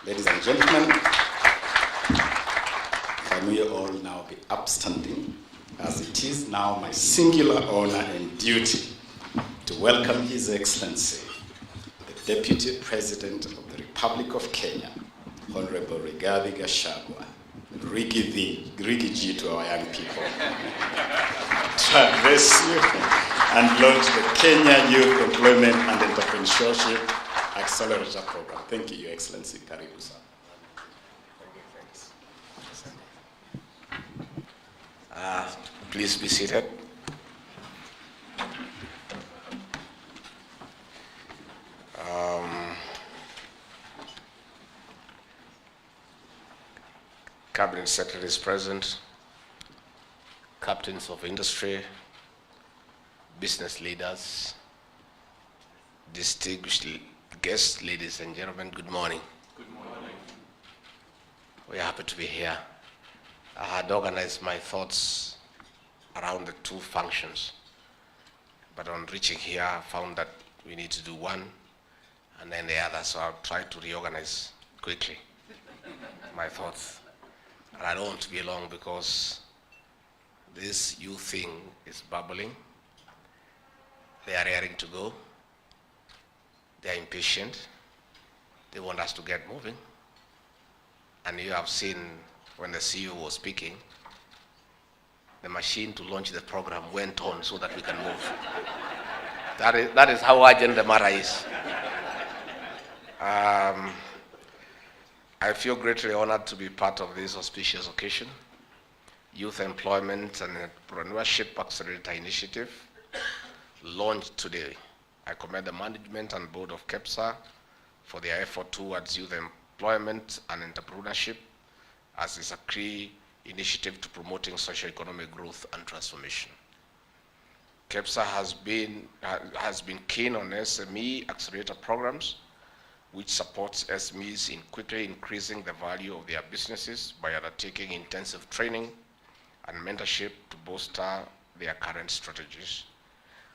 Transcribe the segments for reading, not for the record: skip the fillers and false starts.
Ladies and gentlemen, can we all now be upstanding, as it is now my singular honor and duty to welcome His Excellency, the Deputy President of the Republic of Kenya, Honorable Rigathi Gachagua, Rigi G to our young people, to address you and launch the Kenya Youth Employment and Entrepreneurship Accelerator program. Thank you, Your Excellency. Karibu sana. Please be seated. Cabinet Secretaries present, captains of industry, business leaders, distinguished guests, ladies and gentlemen, good morning. Good morning. We're happy to be here. I had organized my thoughts around the two functions, but on reaching here, I found that we need to do one and then the other, so I'll try to reorganize quickly my thoughts. And I don't want to be long because this youth thing is bubbling. They are raring to go. They are impatient. They want us to get moving. And you have seen when the CEO was speaking, the machine to launch the program went on so that we can move. That is how urgent the matter is. I feel greatly honored to be part of this auspicious occasion, Youth Employment and Entrepreneurship Accelerator Initiative, launched today. I commend the management and board of KEPSA for their effort towards youth employment and entrepreneurship, as is a key initiative to promoting socio-economic growth and transformation. KEPSA has been keen on SME accelerator programs, which supports SMEs in quickly increasing the value of their businesses by undertaking intensive training and mentorship to bolster their current strategies,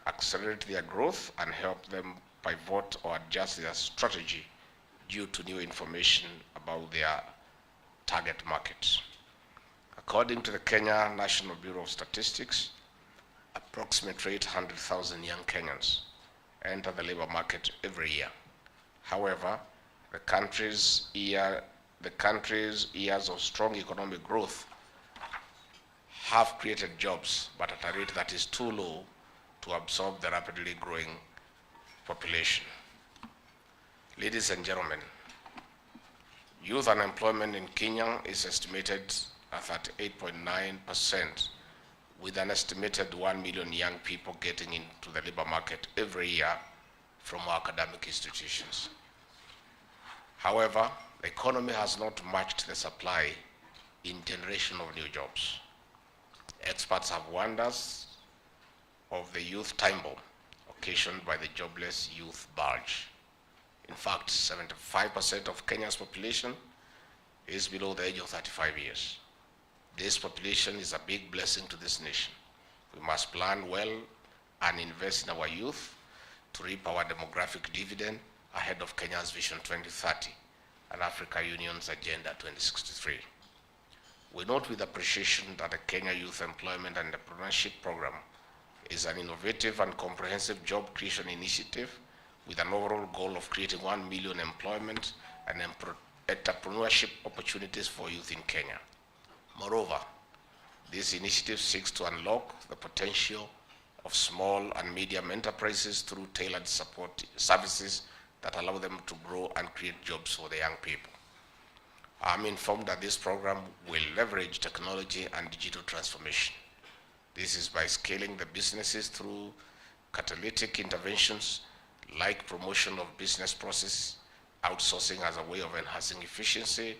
accelerate their growth, and help them pivot or adjust their strategy due to new information about their target markets. According to the Kenya National Bureau of Statistics, approximately 800,000 young Kenyans enter the labor market every year. However, the country's years of strong economic growth have created jobs, but at a rate that is too low to absorb the rapidly growing population. Ladies and gentlemen, youth unemployment in Kenya is estimated at 8.9%, with an estimated 1 million young people getting into the labor market every year from our academic institutions. However, the economy has not matched the supply in generation of new jobs. Experts have warned us of the youth time bomb occasioned by the jobless youth bulge. In fact, 75% of Kenya's population is below the age of 35 years. This population is a big blessing to this nation. We must plan well and invest in our youth to reap our demographic dividend ahead of Kenya's Vision 2030 and Africa Union's Agenda 2063. We note with appreciation that the Kenya Youth Employment and Entrepreneurship Program is an innovative and comprehensive job creation initiative with an overall goal of creating 1 million employment and entrepreneurship opportunities for youth in Kenya. Moreover, this initiative seeks to unlock the potential of small and medium enterprises through tailored support services that allow them to grow and create jobs for the young people. I'm informed that this program will leverage technology and digital transformation. This is by scaling the businesses through catalytic interventions like promotion of business process, outsourcing as a way of enhancing efficiency,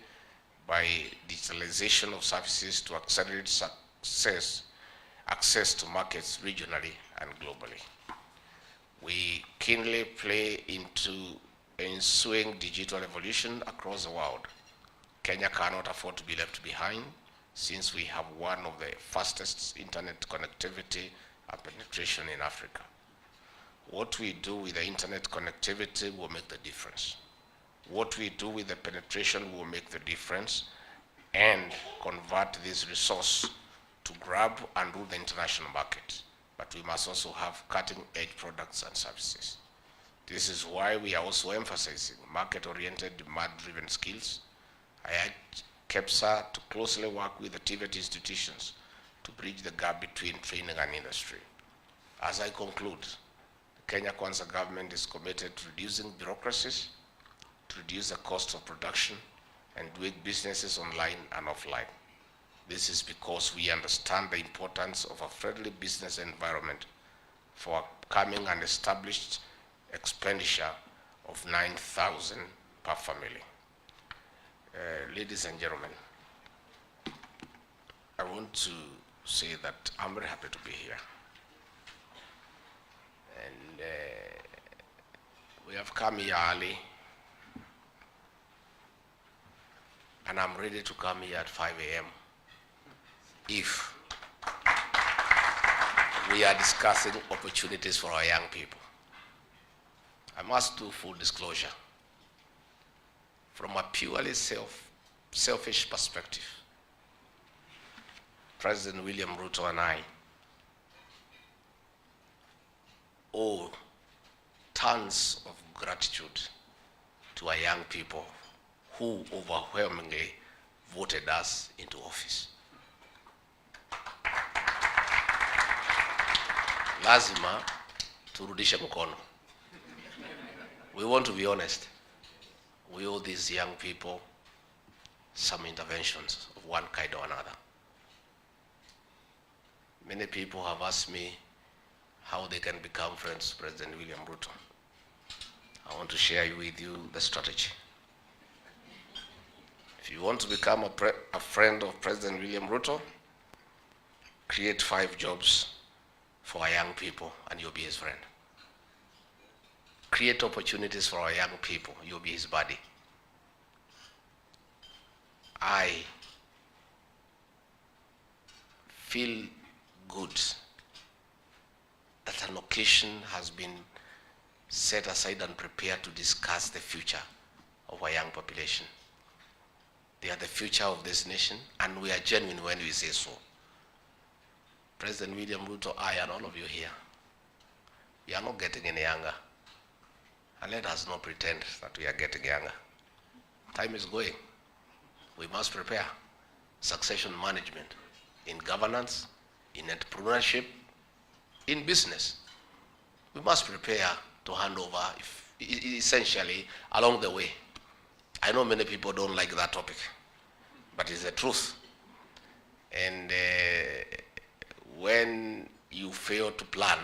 by digitalization of services to accelerate access to markets regionally and globally. We keenly play into ensuing digital evolution across the world. Kenya cannot afford to be left behind, since we have one of the fastest internet connectivity and penetration in Africa. What we do with the internet connectivity will make the difference. What we do with the penetration will make the difference and convert this resource to grab and rule the international market. But we must also have cutting-edge products and services. This is why we are also emphasizing market-oriented, demand-driven skills. I urge KEPSA to closely work with the TVET institutions to bridge the gap between training and industry. As I conclude, the Kenya Kwanza government is committed to reducing bureaucracies, to reduce the cost of production, and doing businesses online and offline. This is because we understand the importance of a friendly business environment for upcoming and established expenditure of 9,000 per family. Ladies and gentlemen, I want to say that I'm very happy to be here. And we have come here early, and I'm ready to come here at 5 a.m. if we are discussing opportunities for our young people. I must do full disclosure. From a purely selfish perspective, President William Ruto and I owe tons of gratitude to our young people who overwhelmingly voted us into office. Lazima turudishe mkono. We want to be honest. We owe these young people some interventions of one kind or another. Many people have asked me how they can become friends of President William Ruto. I want to share with you the strategy. If you want to become a friend of President William Ruto, create 5 jobs for our young people and you'll be his friend. Create opportunities for our young people, you'll be his buddy. I feel good that an occasion has been set aside and prepared to discuss the future of our young population. They are the future of this nation, and we are genuine when we say so. President William Ruto, I, and all of you here, we are not getting any younger. And let us not pretend that we are getting younger. Time is going. We must prepare succession management in governance, in entrepreneurship, in business. We must prepare to hand over essentially along the way. I know many people don't like that topic, but it's the truth. And when you fail to plan,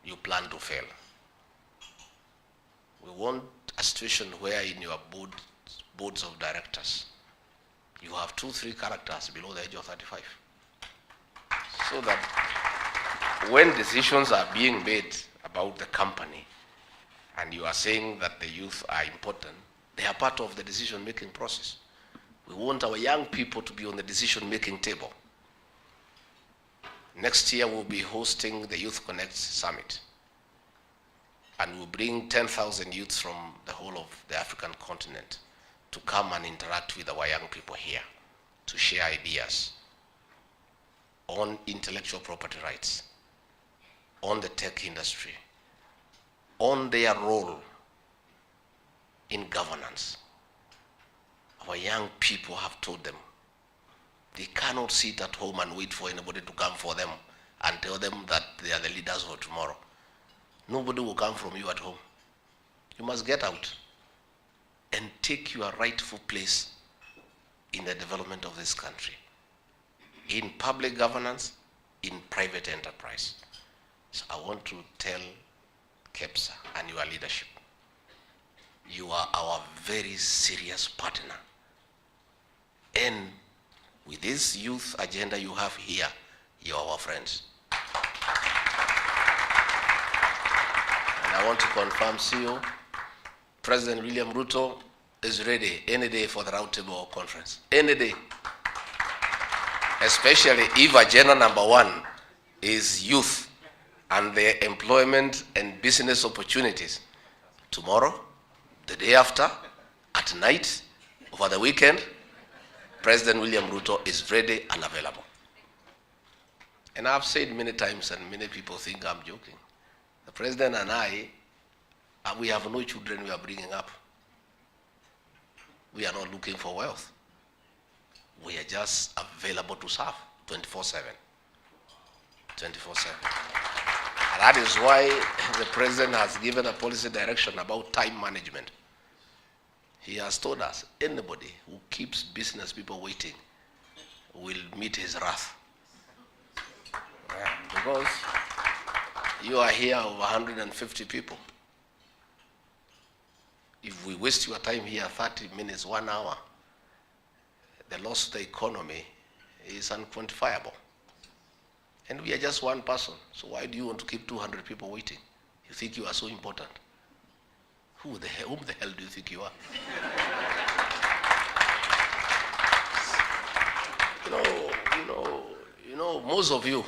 you plan to fail. We want a situation where in your boards of directors, you have 2-3 characters below the age of 35. So that when decisions are being made about the company, and you are saying that the youth are important, they are part of the decision-making process. We want our young people to be on the decision-making table. Next year, we'll be hosting the Youth Connect Summit. And we'll bring 10,000 youths from the whole of the African continent to come and interact with our young people here, to share ideas on intellectual property rights, on the tech industry, on their role in governance. Our young people have told them they cannot sit at home and wait for anybody to come for them and tell them that they are the leaders for tomorrow. Nobody will come from you at home. You must get out and take your rightful place in the development of this country, in public governance, in private enterprise. So I want to tell KEPSA and your leadership, you are our very serious partner. And with this youth agenda you have here, you are our friends. And I want to confirm, CEO, President William Ruto is ready any day for the Roundtable Conference. Any day. Especially if agenda number 1 is youth and their employment and business opportunities. Tomorrow, The day after, at night, over the weekend, President William Ruto is ready and available. And I've said many times, and many people think I'm joking, the President and I, we have no children we are bringing up. We are not looking for wealth. We are just available to serve 24/7. 24/7. And that is why the President has given a policy direction about time management. He has told us anybody who keeps business people waiting will meet his wrath. Because you are here over 150 people. If we waste your time here 30 minutes, 1 hour, the loss to the economy is unquantifiable. And we are just one person. So why do you want to keep 200 people waiting? You think you are so important? Whom the hell do you think you are? Most of you,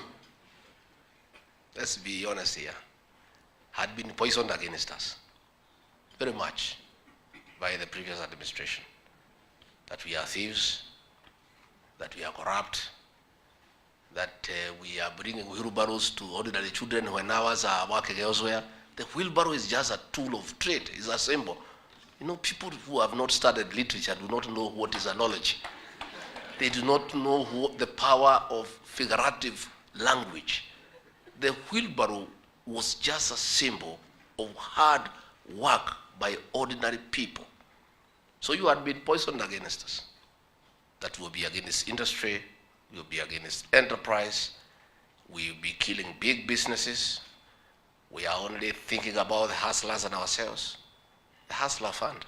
let's be honest here, had been poisoned against us very much by the previous administration. That we are thieves, that we are corrupt, that we are bringing wheelbarrows to ordinary children when ours are working elsewhere. The wheelbarrow is just a tool of trade, it's a symbol. People who have not studied literature do not know what is a knowledge. They do not know the power of figurative language. The wheelbarrow was just a symbol of hard work by ordinary people. So you had been poisoned against us. That will be against industry, will be against enterprise, we will be killing big businesses. We are only thinking about the hustlers and ourselves. The Hustler Fund.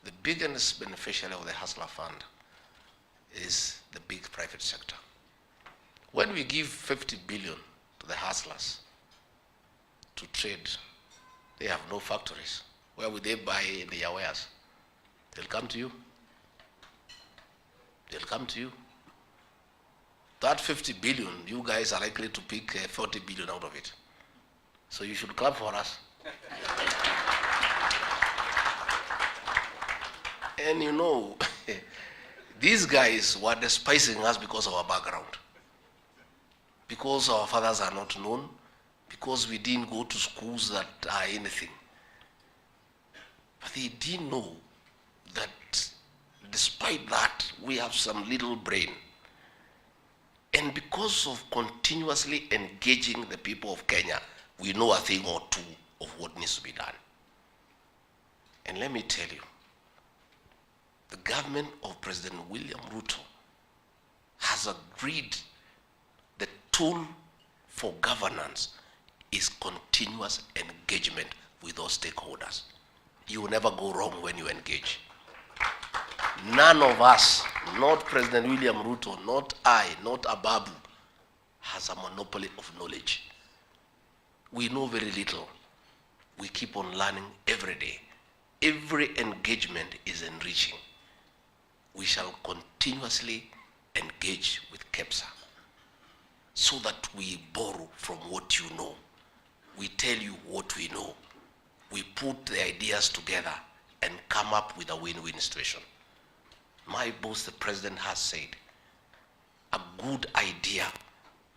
The biggest beneficiary of the Hustler Fund is the big private sector. When we give 50 billion to the hustlers to trade, they have no factories. Where would they buy their wares? They'll come to you. They'll come to you. That 50 billion, you guys are likely to pick 40 billion out of it. So you should clap for us. And these guys were despising us because of our background. Because our fathers are not known. Because we didn't go to schools that are anything. But they didn't know that despite that, we have some little brain. And because of continuously engaging the people of Kenya, we know a thing or two of what needs to be done. And let me tell you, the government of President William Ruto has agreed the tool for governance is continuous engagement with those stakeholders. You will never go wrong when you engage. None of us, not President William Ruto, not I, not Ababu, has a monopoly of knowledge. We know very little. We keep on learning every day. Every engagement is enriching. We shall continuously engage with KEPSA so that we borrow from what you know. We tell you what we know. We put the ideas together and come up with a win-win situation. My boss, the president, has said, a good idea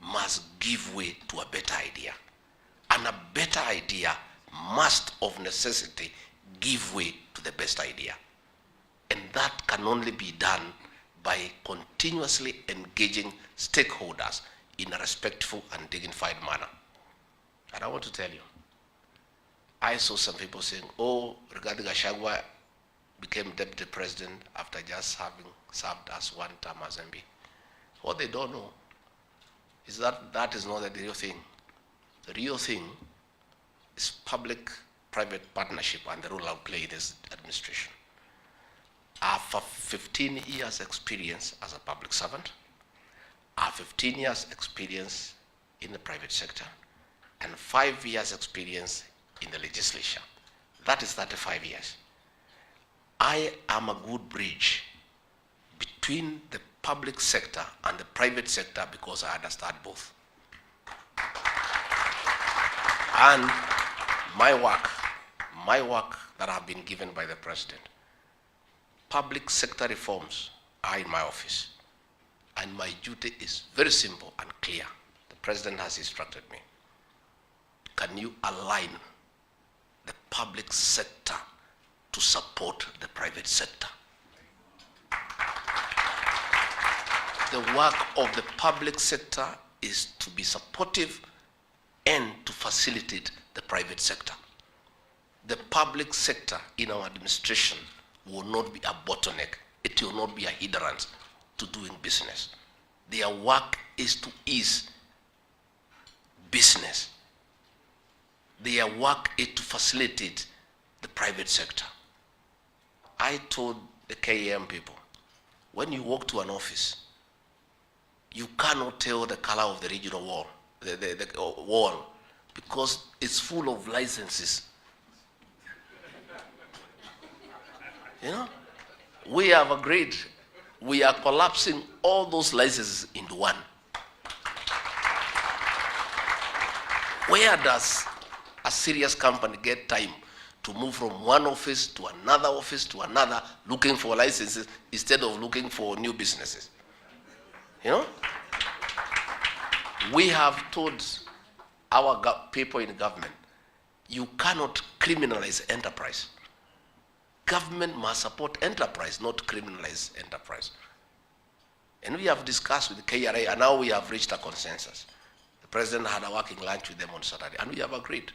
must give way to a better idea. And a better idea must, of necessity, give way to the best idea. And that can only be done by continuously engaging stakeholders in a respectful and dignified manner. And I want to tell you, I saw some people saying, Rigathi Gachagua became deputy president after just having served as one term as MP. What they don't know is that that is not the real thing. The real thing is public-private partnership and the role I'll play in this administration. I have 15 years experience as a public servant. I have 15 years experience in the private sector and 5 years experience in the legislature. That is 35 years. I am a good bridge between the public sector and the private sector because I understand both. And my work, my work that I've been given by the President. Public sector reforms are in my office. And my duty is very simple and clear. The President has instructed me. Can you align the public sector to support the private sector? The work of the public sector is to be supportive and to facilitate the private sector. The public sector in our administration will not be a bottleneck. It will not be a hindrance to doing business. Their work is to ease business. Their work is to facilitate the private sector. I told the KEM people, when you walk to an office, you cannot tell the color of the regional wall, the wall, because it's full of licenses. You know, we have agreed, we are collapsing all those licenses into one. Where does a serious company get time to move from one office to another, looking for licenses instead of looking for new businesses? You know? We have told our people in government, you cannot criminalize enterprise. Government must support enterprise, not criminalize enterprise. And we have discussed with the KRA, and now we have reached a consensus. The President had a working lunch with them on Saturday, and we have agreed.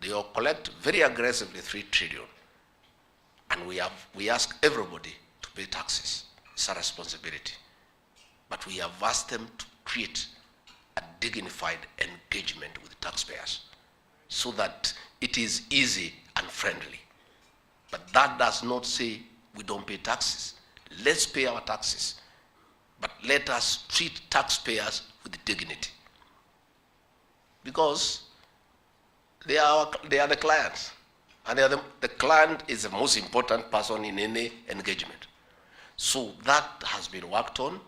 They will collect very aggressively 3 trillion. And we ask everybody to pay taxes. It's a responsibility. But we have asked them to create a dignified engagement with taxpayers so that it is easy and friendly. But that does not say we don't pay taxes. Let's pay our taxes. But let us treat taxpayers with dignity. Because they are the clients. And the client is the most important person in any engagement. So that has been worked on.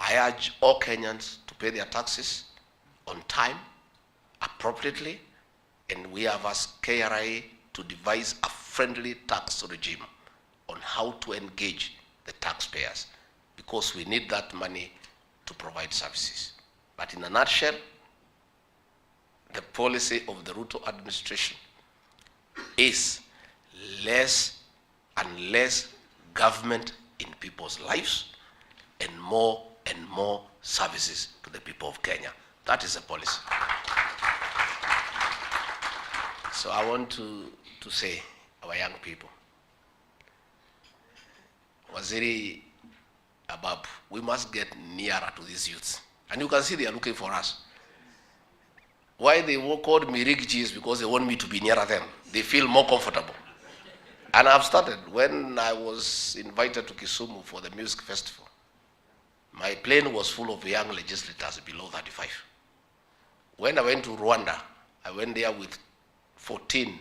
I urge all Kenyans to pay their taxes on time, appropriately, and we have asked KRA to devise a friendly tax regime on how to engage the taxpayers, because we need that money to provide services. But in a nutshell, the policy of the Ruto administration is less and less government in people's lives and more services to the people of Kenya. That is the policy. So I want to say, our young people, Waziri Abab, we must get nearer to these youths. And you can see they are looking for us. Why they called me Rigji is because they want me to be nearer them. They feel more comfortable. And I've started. When I was invited to Kisumu for the music festival, my plane was full of young legislators below 35. When I went to Rwanda, I went there with 14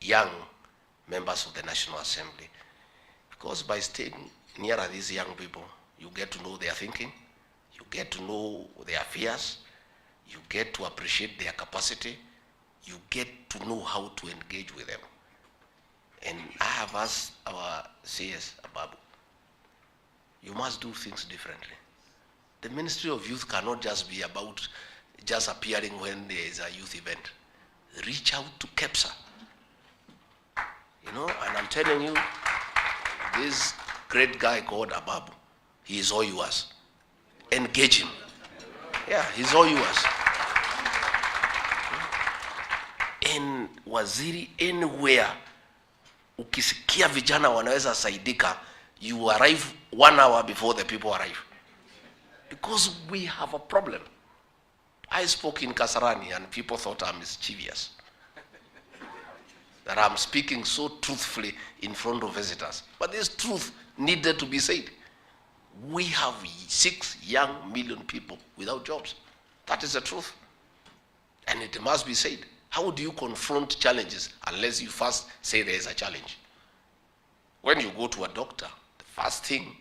young members of the National Assembly. Because by staying near these young people, you get to know their thinking, you get to know their fears, you get to appreciate their capacity, you get to know how to engage with them. And I have asked our CS, Ababu, you must do things differently. The Ministry of Youth cannot just be about just appearing when there is a youth event. Reach out to KEPSA. You know, and I'm telling you, this great guy called Ababu, he is all yours. Engage him. Yeah, he's all yours. In Waziri, anywhere, ukisikia vijana wanaweza saidika, you arrive 1 hour before the people arrive. Because we have a problem. I spoke in Kasarani and people thought I'm mischievous. That I'm speaking so truthfully in front of visitors. But this truth needed to be said. We have 6 young million people without jobs. That is the truth. And it must be said. How do you confront challenges unless you first say there is a challenge? When you go to a doctor, the first thing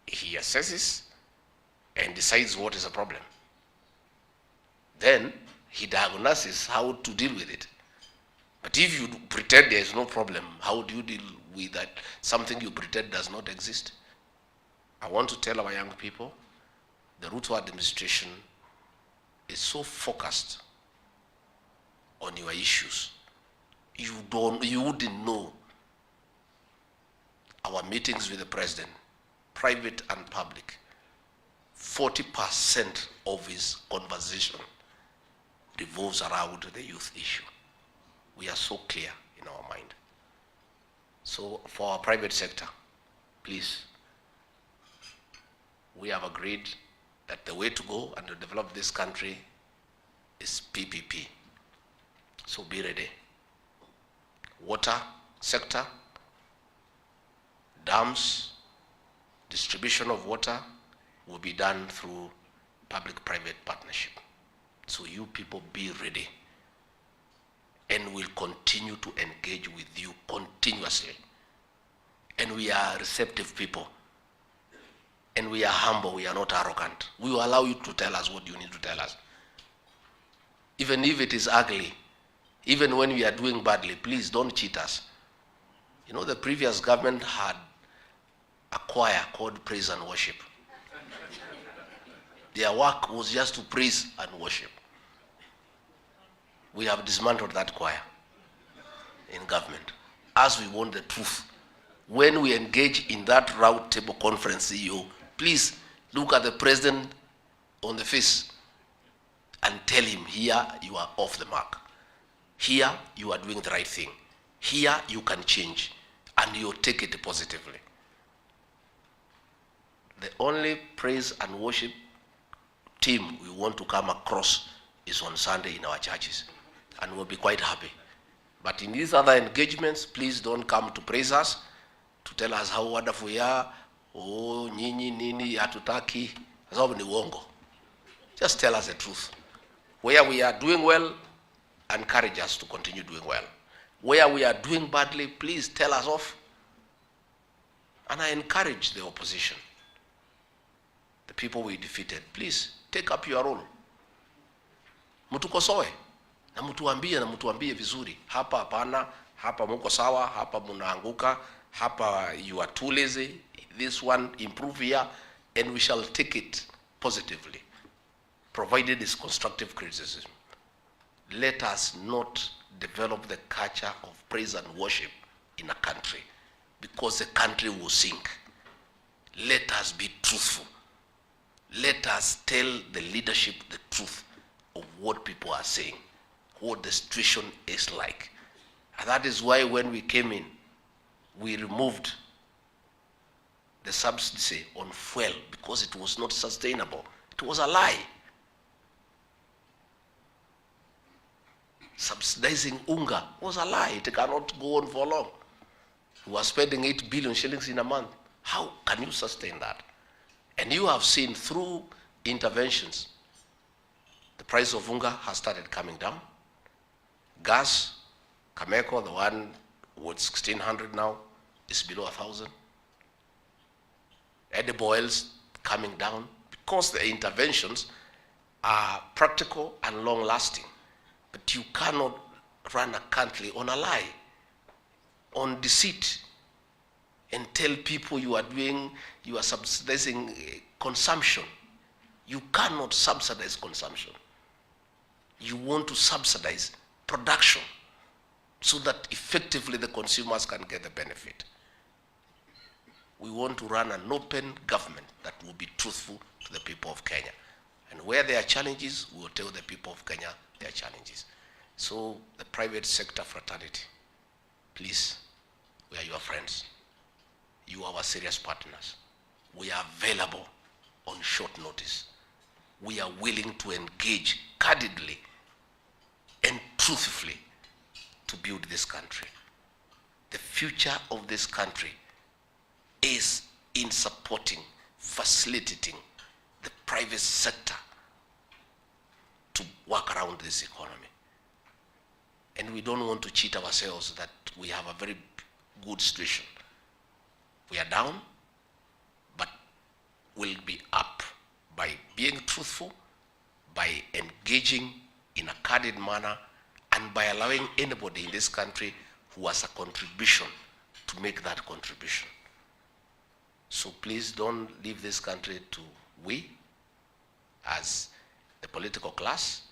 he assesses and decides what is the problem. Then he diagnoses how to deal with it. But if you pretend there is no problem, how do you deal with that? Something you pretend does not exist? I want to tell our young people, the Ruto administration is so focused on your issues. You wouldn't know our meetings with the president, private and public. 40% of his conversation revolves around the youth issue. We are so clear in our mind. So for our private sector, please, we have agreed that the way to go and to develop this country is PPP. So be ready. Water sector, dams, distribution of water will be done through public-private partnership. So you people be ready. And we'll continue to engage with you continuously. And we are receptive people. And we are humble, we are not arrogant. We will allow you to tell us what you need to tell us. Even if it is ugly, even when we are doing badly, please don't cheat us. You know, the previous government had a choir called Praise and Worship. Their work was just to praise and worship. We have dismantled that choir in government, as we want the truth. When we engage in that round table conference, CEO, please look at the president on the face and tell him, here you are off the mark. Here you are doing the right thing. Here you can change, and you take it positively. The only praise and worship team we want to come across is on Sunday in our churches, and we'll be quite happy. But in these other engagements, please don't come to praise us, to tell us how wonderful we are. Oh, nyinyi nini hatutaki. Sababu ni uongo. Just tell us the truth. Where we are doing well, encourage us to continue doing well. Where we are doing badly, please tell us off. And I encourage the opposition, the people we defeated, please take up your role. Mtukosoe na mtuambie vizuri. Hapa hapana, hapa muko sawa, hapa munaanguka, hapa you are too lazy. This one improve here, and we shall take it positively, provided it's constructive criticism. Let us not develop the culture of praise and worship in a country, because the country will sink. Let us be truthful. Let us tell the leadership the truth of what people are saying, what the situation is like. And that is why when we came in, we removed the subsidy on fuel, because it was not sustainable. It was a lie. Subsidizing unga was a lie. It cannot go on for long. We are spending 8 billion shillings in a month. How can you sustain that? And you have seen through interventions, the price of unga has started coming down. Gas, Kameko, the one with 1,600 now, is below 1,000. Edible oils coming down, because the interventions are practical and long-lasting. But you cannot run a country on a lie, on deceit, and tell people you are subsidizing consumption. You cannot subsidize consumption. You want to subsidize production so that effectively the consumers can get the benefit. We want to run an open government that will be truthful to the people of Kenya. And where there are challenges, we will tell the people of Kenya their challenges. So the private sector fraternity, please, we are your friends. You are our serious partners. We are available on short notice. We are willing to engage candidly and truthfully to build this country. The future of this country is in supporting, facilitating the private sector to work around this economy. And we don't want to cheat ourselves that we have a very good situation. We are down, but we'll be up by being truthful, by engaging in a candid manner, and by allowing anybody in this country who has a contribution to make that contribution. So please don't leave this country to we, as the political class.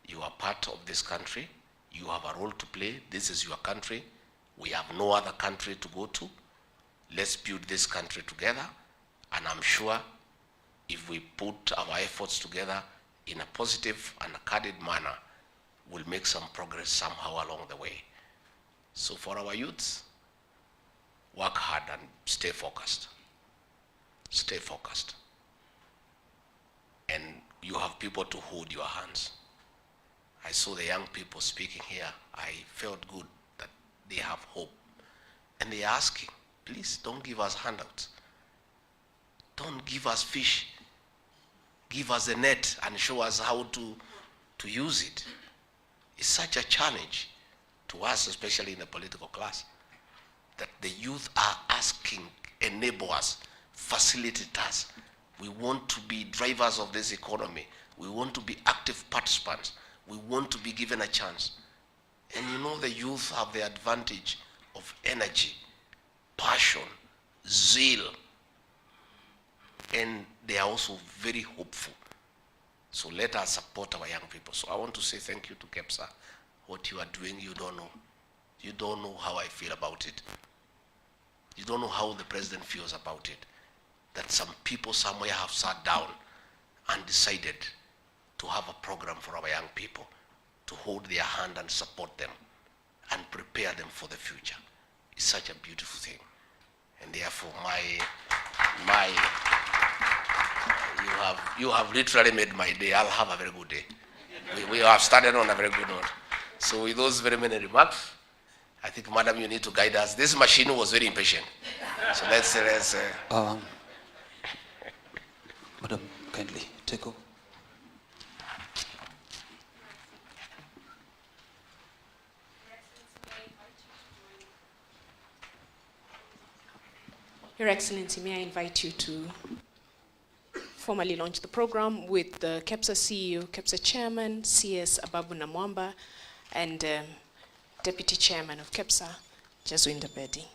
You are part of this country. You have a role to play. This is your country. We have no other country to go to. Let's build this country together. And I'm sure if we put our efforts together in a positive and a candid manner, we'll make some progress somehow along the way. So for our youths, work hard and stay focused. Stay focused. And you have people to hold your hands. I saw the young people speaking here. I felt good that they have hope. And they're asking, please don't give us handouts. Don't give us fish. Give us a net and show us how to use it. It's such a challenge to us, especially in the political class, that the youth are asking, enable us, facilitate us. We want to be drivers of this economy. We want to be active participants. We want to be given a chance. And you know, the youth have the advantage of energy, passion, zeal, and they are also very hopeful. So let us support our young people. So I want to say thank you to KEPSA. What you are doing, you don't know. You don't know how I feel about it. You don't know how the president feels about it. That some people somewhere have sat down and decided to have a program for our young people, to hold their hand and support them and prepare them for the future. It's such a beautiful thing. And therefore, you have literally made my day. I'll have a very good day. We have started on a very good note. So with those very many remarks, I think, Madam, you need to guide us. This machine was very impatient. So let's Madam, kindly take over. Your Excellency, may I invite you to formally launch the program with the KEPSA CEO, KEPSA Chairman, CS Ababu Namwamba, and Deputy Chairman of KEPSA, Jaswinda Bedi.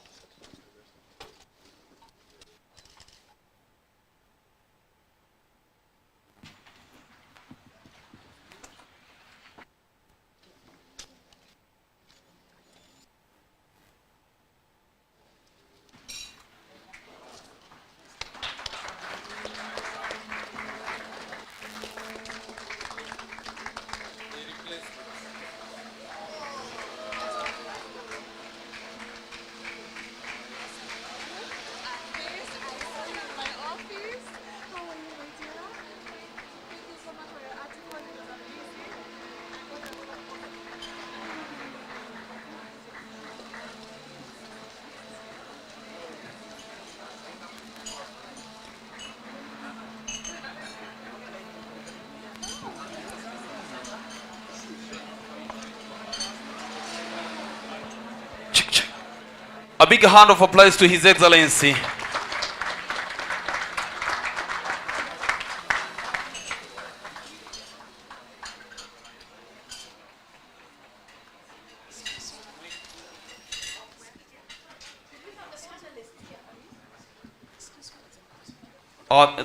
A big hand of applause to His Excellency.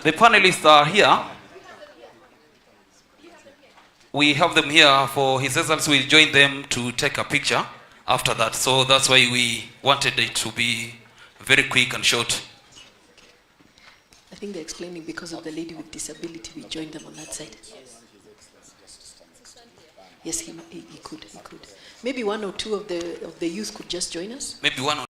The panelists are here. We have them here for His Excellency. We'll join them to take a picture after that. So that's why we wanted it to be very quick and short. I think they're explaining because of the lady with disability, we joined them on that side. Yes, he could. Maybe one or two of the youth could just join us. Maybe one or